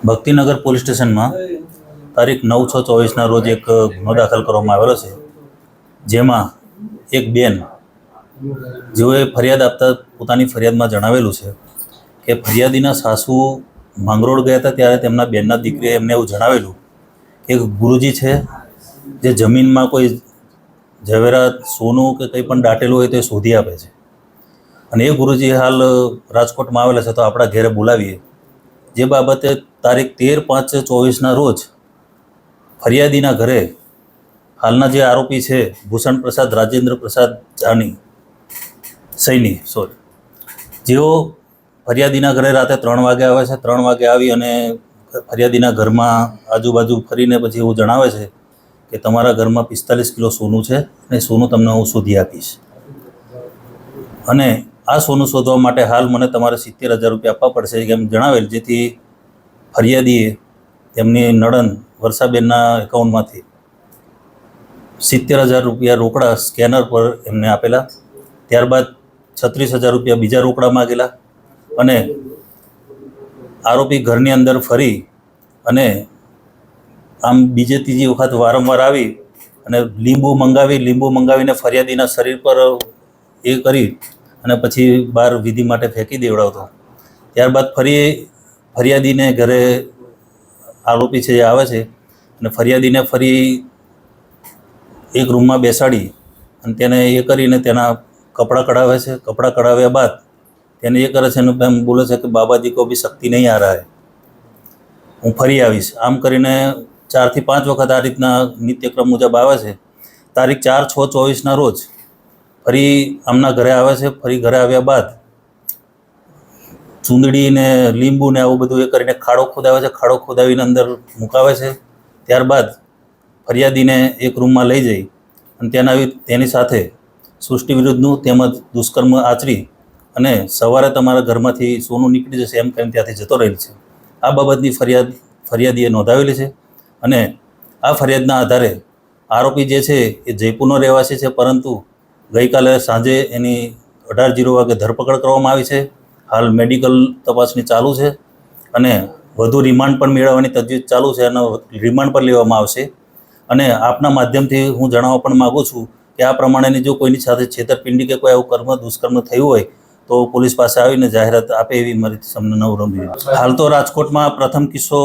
Bhaktinagar police સ્ટેશનમાં તારીખ 9/6/24ના રોજ એક ગુનો દાખલ કરવામાં આવેલો છે, જેમાં એક બેન જેઓએ ફરિયાદ આપતા પોતાની ફરિયાદમાં જણાવેલું છે કે ફરિયાદીના સાસુ માંગરોળ ગયા હતા ત્યારે તેમના બેનના દીકરીએ એમને એવું જણાવેલું કે ગુરુજી છે જે જમીનમાં કોઈ ઝવેરાત સોનું કે કંઈ પણ દાટેલું હોય તો એ શોધી આપે છે, અને એ ગુરુજી હાલ રાજકોટમાં આવેલા છે, તો આપણા ઘેરે બોલાવીએ. જે બાબતે તારીખ 13/5/24ના રોજ ફરિયાદીના ઘરે હાલના જે આરોપી છે ભૂષણ પ્રસાદ રાજેન્દ્ર પ્રસાદ સૈની જેઓ ફરિયાદીના ઘરે રાતે 3 વાગે આવે છે. 3 વાગે આવી અને ફરિયાદીના ઘરમાં આજુબાજુ ફરીને પછી એવું જણાવે છે કે તમારા ઘરમાં 45 કિલો સોનું છે અને સોનું તમને હું શોધી આપીશ, અને આ સોનું શોધવા માટે હાલ મને તમારે 70,000 રૂપિયા આપવા પડશે એમ જણાવેલ, જેથી ફરિયાદીએ તેમની નણંદ વર્ષાબેનના એકાઉન્ટમાંથી 70,000 રૂપિયા રોકડા સ્કેનર પર એમને આપેલા. ત્યારબાદ 36,000 રૂપિયા બીજા રોકડા માગેલા, અને આરોપી ઘરની અંદર ફરી અને આમ બીજે ત્રીજી વખત વારંવાર આવી અને લીંબુ મંગાવીને ફરિયાદીના શરીર પર એ કરી અને પછી બહાર વિધિ માટે ફેંકી દેવડાવતો. ત્યારબાદ ફરી ફરિયાદીને ઘરે આરોપી છે એ આવે છે અને ફરિયાદીને ફરી એક રૂમમાં બેસાડી અને તેને એ કરીને તેના કપડાં કઢાવે છે. કપડાં કઢાવ્યા બાદ તેને એ કરે છે અને એમ બોલે છે કે બાબાજી કો ભી શક્તિ નહીં આ રહા હૈ, હું ફરી આવીશ. આમ કરીને 4 થી 5 વખત આ રીતના નિત્યક્રમ મુજબ આવે છે. તારીખ 4/6/24ના રોજ ફરી આમના ઘરે આવે છે. ફરી ઘરે આવ્યા બાદ ચૂંદડી ને લીંબુ ને આવું બધું એ કરીને ખાડો ખોદાવે છે. ખાડો ખોદાવીને અંદર મુકાવે છે. ત્યારબાદ ફરિયાદીને એક રૂમમાં લઈ જઈ અને તેની સાથે સૃષ્ટિ વિરુદ્ધનું તેમજ દુષ્કર્મ આચરી અને સવારે તમારા ઘરમાંથી સોનું નીકળી જશે એમ કરીને ત્યાંથી જતો રહેલ છે. આ બાબતની ફરિયાદીએ નોંધાવેલી છે, અને આ ફરિયાદના આધારે આરોપી જે છે એ જયપુરનો રહેવાસી છે, પરંતુ ગઈકાલે સાંજે એની 18:00 વાગે ધરપકડ કરવામાં આવી છે. હાલ મેડિકલ તપાસણી ચાલુ છે અને વધુ રિમાન્ડ પણ મેળવવાની તજવીજ ચાલુ છે, અને રિમાન્ડ પણ લેવામાં આવશે. અને આપના માધ્યમથી હું જણાવવા પણ માગું છું કે આ પ્રમાણેની જો કોઈની સાથે છેતરપિંડી કે કોઈ આવું દુષ્કર્મ થયું હોય તો પોલીસ પાસે આવીને જાહેરાત આપે એવી મારી તમને નમ્ર વિનંતી. હાલ તો રાજકોટમાં પ્રથમ કિસ્સો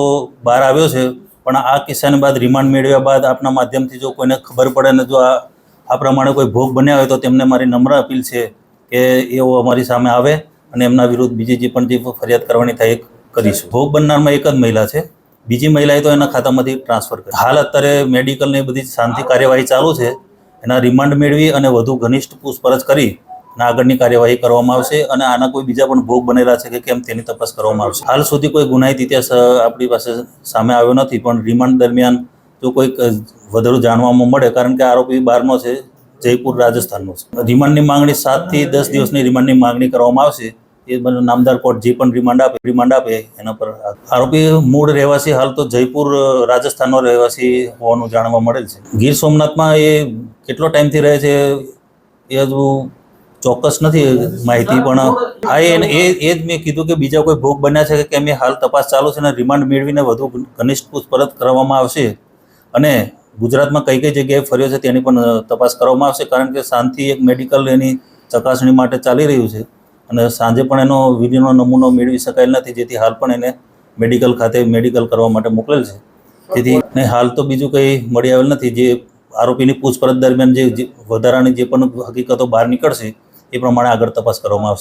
બહાર આવ્યો છે, પણ આ કિસ્સાની બાદ રિમાન્ડ મેળવ્યા બાદ આપના માધ્યમથી જો કોઈને ખબર પડે ને જો આ પ્રમાણે કોઈ ભોગ બન્યા હોય તો તેમને મારી નમ્ર અપીલ છે કે એઓ અમારી સામે આવે અને એમના વિરુદ્ધ બીજી જે પણ ફરિયાદ કરવાની થાય એ કરીશું. ભોગ બનનારમાં એક જ મહિલા છે, બીજી મહિલાએ તો એના ખાતામાંથી ટ્રાન્સફર કરી. હાલ અત્યારે મેડિકલની બધી શાંતિ કાર્યવાહી ચાલુ છે. એના રિમાન્ડ મેળવી અને વધુ ઘનિષ્ઠ પૂછપરછ કરી અને આગળની કાર્યવાહી કરવામાં આવશે, અને આના કોઈ બીજા પણ ભોગ બનેલા છે કે કેમ તેની તપાસ કરવામાં આવશે. હાલ સુધી કોઈ ગુનાહિત ઇતિહાસ આપણી પાસે સામે આવ્યો નથી, પણ રિમાન્ડ દરમિયાન જો કોઈક વધુ જાણવામાં મળે, કારણ કે આરોપી બહારનો છે, જયપુર રાજસ્થાનનો છે. રિમાન્ડની માંગણી 7 થી 10 દિવસની રિમાન્ડની માંગણી કરવામાં આવશે. એ નામદાર કોર્ટ જે પણ રિમાન્ડ આપે એના પર. આરોપી મૂળ રહેવાસી હાલ તો જયપુર રાજસ્થાનનો રહેવાસી હોવાનું જાણવા મળેલ છે. ગીર સોમનાથમાં એ કેટલો ટાઈમથી રહે છે એ હજુ ચોક્કસ નથી માહિતી, પણ હા એ જ મેં કીધું કે બીજા કોઈ ભોગ બન્યા છે કે કેમ એ હાલ તપાસ ચાલુ છે, અને રિમાન્ડ મેળવીને વધુ ઘનિષ્ઠ પૂછપરછ કરવામાં આવશે, અને ગુજરાતમાં કઈ કઈ જગ્યાએ ફર્યો છે તેની પણ તપાસ કરવામાં આવશે, કારણ કે શાંતિ એક મેડિકલ એની ચકાસણી માટે ચાલી રહ્યું છે, અને સાંજે પણ એનો વીર્યનો નમૂનો મેળવી શકાયેલ નથી, જેથી હાલ પણ એને મેડિકલ ખાતે મેડિકલ કરવા માટે મોકલેલ છે. જેથી હાલ તો બીજું કંઈ મળી આવેલ નથી. જે આરોપીની પૂછપરછ દરમિયાન જે વધારાની જે પણ હકીકતો બહાર નીકળશે એ પ્રમાણે આગળ તપાસ કરવામાં આવશે.